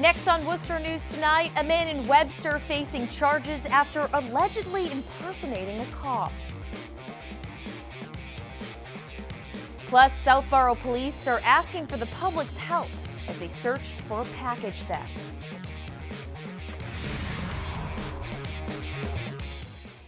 Next on Worcester News tonight, a man in Webster facing charges after allegedly impersonating a cop. Plus, Southborough police are asking for the public's help as they search for a package theft.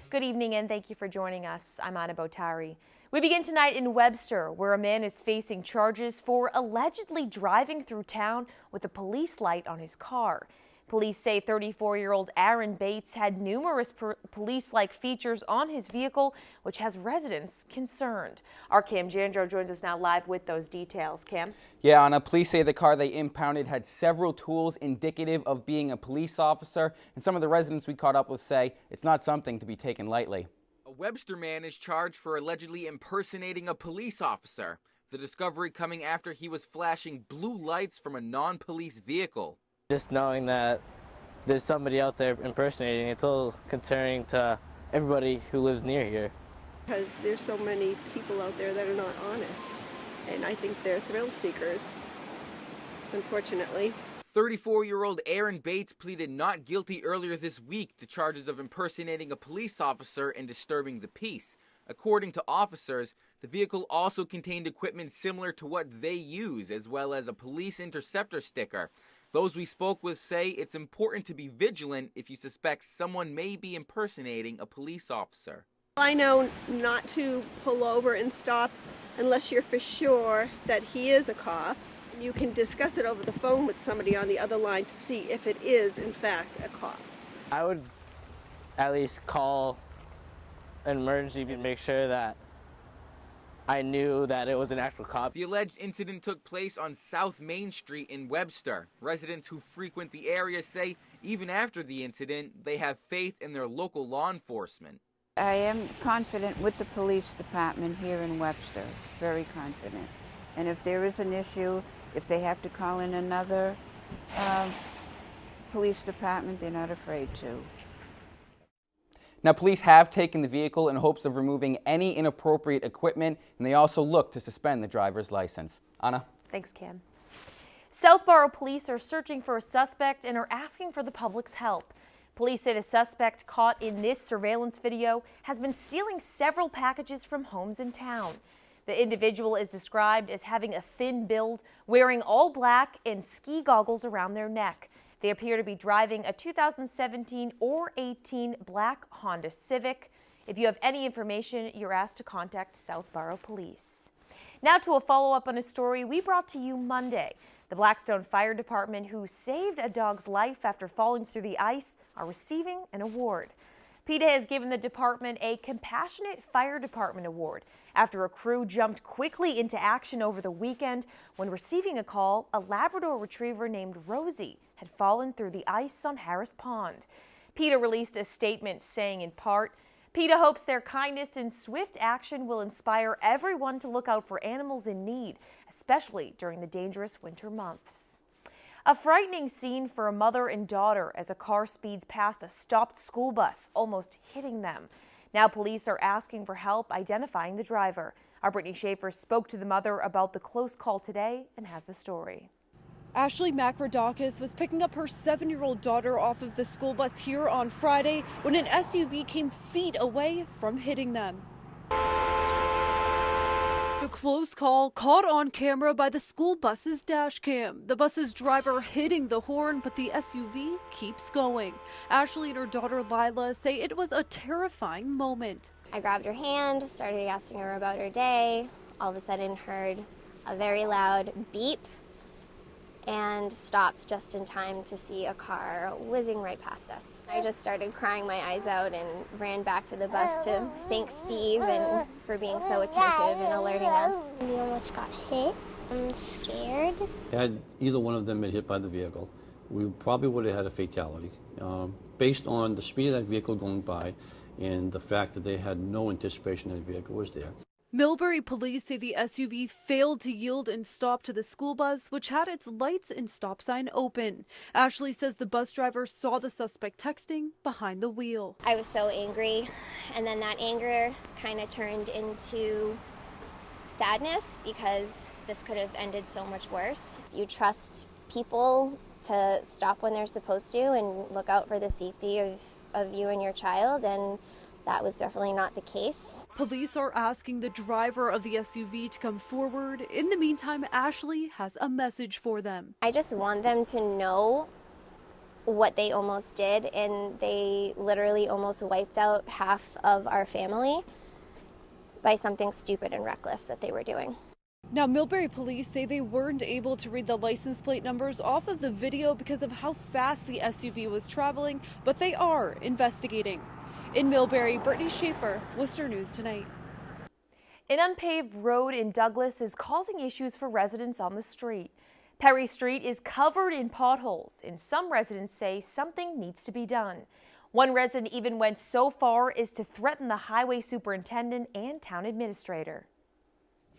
Good evening and thank you for joining us. I'm Anna Botari. We begin tonight in Webster, where a man is facing charges for allegedly driving through town with a police light on his car. Police say 34-year-old Aaron Bates had numerous police-like features on his vehicle, which has residents concerned. Our Cam Jandro joins us now live with those details. Cam? Yeah, Anna, police say the car they impounded had several tools indicative of being a police officer, and some of the residents we caught up with say it's not something to be taken lightly. A Webster man is charged for allegedly impersonating a police officer. The discovery coming after he was flashing blue lights from a non-police vehicle. Just knowing that there's somebody out there impersonating, it's a little concerning to everybody who lives near here. Because there's so many people out there that are not honest, and I think they're thrill seekers, unfortunately. 34-year-old Aaron Bates pleaded not guilty earlier this week to charges of impersonating a police officer and disturbing the peace. According to officers, the vehicle also contained equipment similar to what they use, as well as a police interceptor sticker. Those we spoke with say it's important to be vigilant if you suspect someone may be impersonating a police officer. I know not to pull over and stop unless you're for sure that he is a cop. You can discuss it over the phone with somebody on the other line to see if it is, in fact, a cop. I would at least call an emergency to make sure that I knew that it was an actual cop. The alleged incident took place on South Main Street in Webster. Residents who frequent the area say even after the incident, they have faith in their local law enforcement. I am confident with the police department here in Webster, very confident. And if there is an issue, if they have to call in another police department, they're not afraid to. Now, police have taken the vehicle in hopes of removing any inappropriate equipment, and they also look to suspend the driver's license. Anna? Thanks, Cam. Southborough police are searching for a suspect and are asking for the public's help. Police say the suspect caught in this surveillance video has been stealing several packages from homes in town. The individual is described as having a thin build, wearing all black and ski goggles around their neck. They appear to be driving a 2017 or 18 black Honda Civic. If you have any information, you're asked to contact Southborough Police. Now to a follow-up on a story we brought to you Monday. The Blackstone Fire Department, who saved a dog's life after falling through the ice, are receiving an award. PETA has given the department a Compassionate Fire Department Award after a crew jumped quickly into action over the weekend when receiving a call a Labrador retriever named Rosie had fallen through the ice on Harris Pond. PETA released a statement saying in part, PETA hopes their kindness and swift action will inspire everyone to look out for animals in need, especially during the dangerous winter months. A frightening scene for a mother and daughter as a car speeds past a stopped school bus, almost hitting them. Now police are asking for help identifying the driver. Our Brittany Schaefer spoke to the mother about the close call today and has the story. Ashley Makrodakis was picking up her 7-year-old daughter off of the school bus here on Friday when an SUV came feet away from hitting them. The close call caught on camera by the school bus's dash cam. The bus's driver hitting the horn, but the SUV keeps going. Ashley and her daughter Lila say it was a terrifying moment. I grabbed her hand, started asking her about her day. All of a sudden heard a very loud beep and stopped just in time to see a car whizzing right past us. I just started crying my eyes out and ran back to the bus to thank Steve and for being so attentive and alerting us. We almost got hit. I'm scared. Had either one of them been hit by the vehicle, we probably would have had a fatality. Based on the speed of that vehicle going by and the fact that they had no anticipation that the vehicle was there. Millbury police say the SUV failed to yield and stop to the school bus, which had its lights and stop sign open. Ashley says the bus driver saw the suspect texting behind the wheel. I was so angry, and then that anger kind of turned into sadness because this could have ended so much worse. You trust people to stop when they're supposed to and look out for the safety of you and your child, and that was definitely not the case. Police are asking the driver of the SUV to come forward. In the meantime, Ashley has a message for them. I just want them to know what they almost did, and they literally almost wiped out half of our family by something stupid and reckless that they were doing. Now, Millbury police say they weren't able to read the license plate numbers off of the video because of how fast the SUV was traveling, but they are investigating. In Millbury, Brittany Schaefer, Worcester News Tonight. An unpaved road in Douglas is causing issues for residents on the street. Perry Street is covered in potholes, and some residents say something needs to be done. One resident even went so far as to threaten the highway superintendent and town administrator.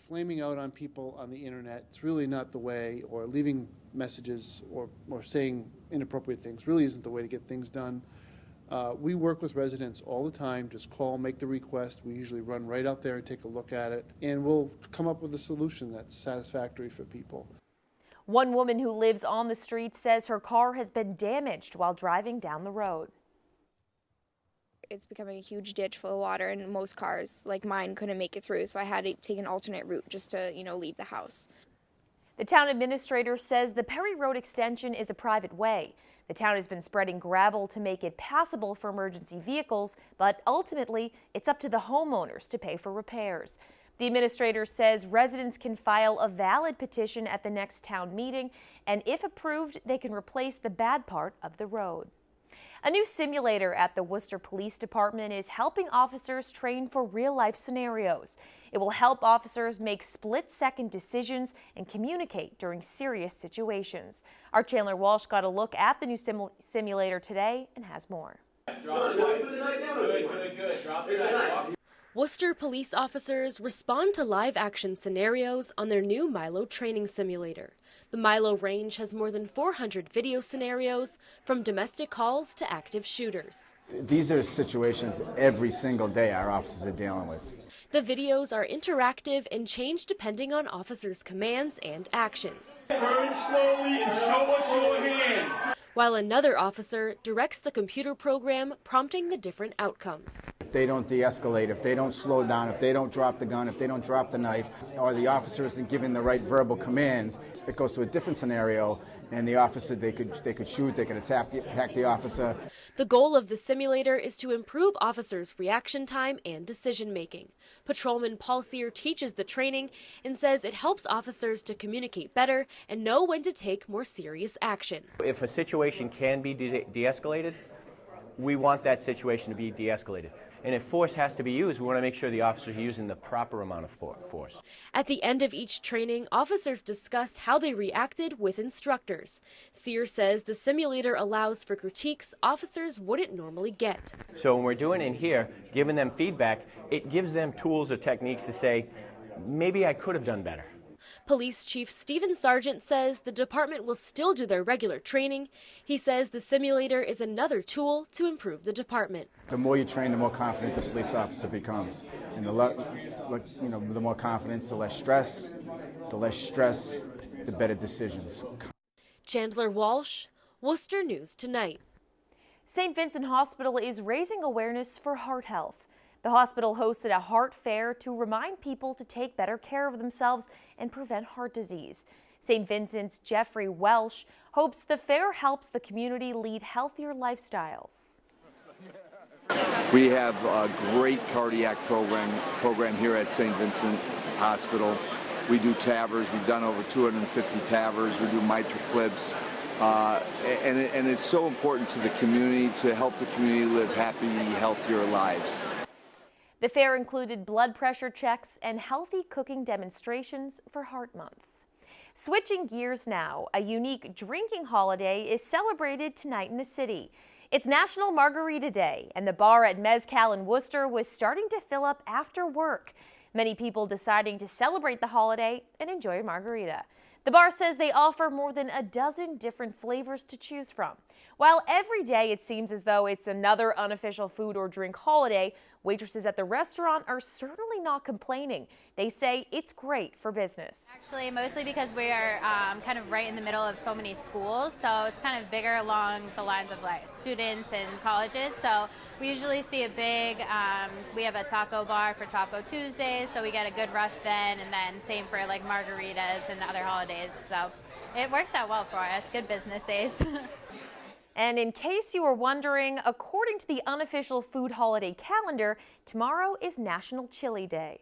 Flaming out on people on the internet, it's really not the way, or leaving messages or saying inappropriate things really isn't the way to get things done. We work with residents all the time. Just call, make the request. We usually run right out there and take a look at it, and we'll come up with a solution that's satisfactory for people. One woman who lives on the street says her car has been damaged while driving down the road. It's becoming a huge ditch full of water, and most cars, like mine, couldn't make it through, so I had to take an alternate route just to, leave the house. The town administrator says the Perry Road extension is a private way. The town has been spreading gravel to make it passable for emergency vehicles, but ultimately it's up to the homeowners to pay for repairs. The administrator says residents can file a valid petition at the next town meeting, and if approved, they can replace the bad part of the road. A new simulator at the Worcester Police Department is helping officers train for real-life scenarios. It will help officers make split-second decisions and communicate during serious situations. Our Chandler Walsh got a look at the new simulator today and has more. Worcester police officers respond to live-action scenarios on their new Milo training simulator. The Milo range has more than 400 video scenarios, from domestic calls to active shooters. These are situations every single day our officers are dealing with. The videos are interactive and change depending on officers' commands and actions. Turn slowly and show us your hands. While another officer directs the computer program, prompting the different outcomes. If they don't de-escalate, if they don't slow down, if they don't drop the gun, if they don't drop the knife, or the officer isn't giving the right verbal commands, it goes to a different scenario, and the officer, they could shoot, they could attack the officer. The goal of the simulator is to improve officers' reaction time and decision making. Patrolman Paul Sear teaches the training and says it helps officers to communicate better and know when to take more serious action. If a situation can be de-escalated, we want that situation to be de-escalated. And if force has to be used, we want to make sure the officers are using the proper amount of force. At the end of each training, officers discuss how they reacted with instructors. Sear says the simulator allows for critiques officers wouldn't normally get. So when we're doing it here, giving them feedback, it gives them tools or techniques to say, maybe I could have done better. Police Chief Stephen Sargent says the department will still do their regular training. He says the simulator is another tool to improve the department. The more you train, the more confident the police officer becomes. And the more confidence, the less stress, the better decisions. Chandler Walsh, Worcester News Tonight. St. Vincent Hospital is raising awareness for heart health. The hospital hosted a heart fair to remind people to take better care of themselves and prevent heart disease. St. Vincent's Jeffrey Welsh hopes the fair helps the community lead healthier lifestyles. We have a great cardiac program here at St. Vincent Hospital. We do TAVRs. We've done over 250 TAVRs. We do mitral clips. And it's so important to the community to help the community live happy, healthier lives. The fair included blood pressure checks and healthy cooking demonstrations for Heart Month. Switching gears now, a unique drinking holiday is celebrated tonight in the city. It's National Margarita Day, and the bar at Mezcal in Worcester was starting to fill up after work. Many people deciding to celebrate the holiday and enjoy a margarita. The bar says they offer more than a dozen different flavors to choose from. While every day it seems as though it's another unofficial food or drink holiday, Waitresses at the restaurant are certainly not complaining. They say it's great for business. Actually, mostly because we are kind of right in the middle of so many schools, so it's kind of bigger along the lines of like students and colleges. So we usually see a big, we have a taco bar for Taco Tuesdays, so we get a good rush then, and then same for like Margaritas and other holidays. So it works out well for us, good business days. And in case you were wondering, according to the unofficial food holiday calendar, tomorrow is National Chili Day.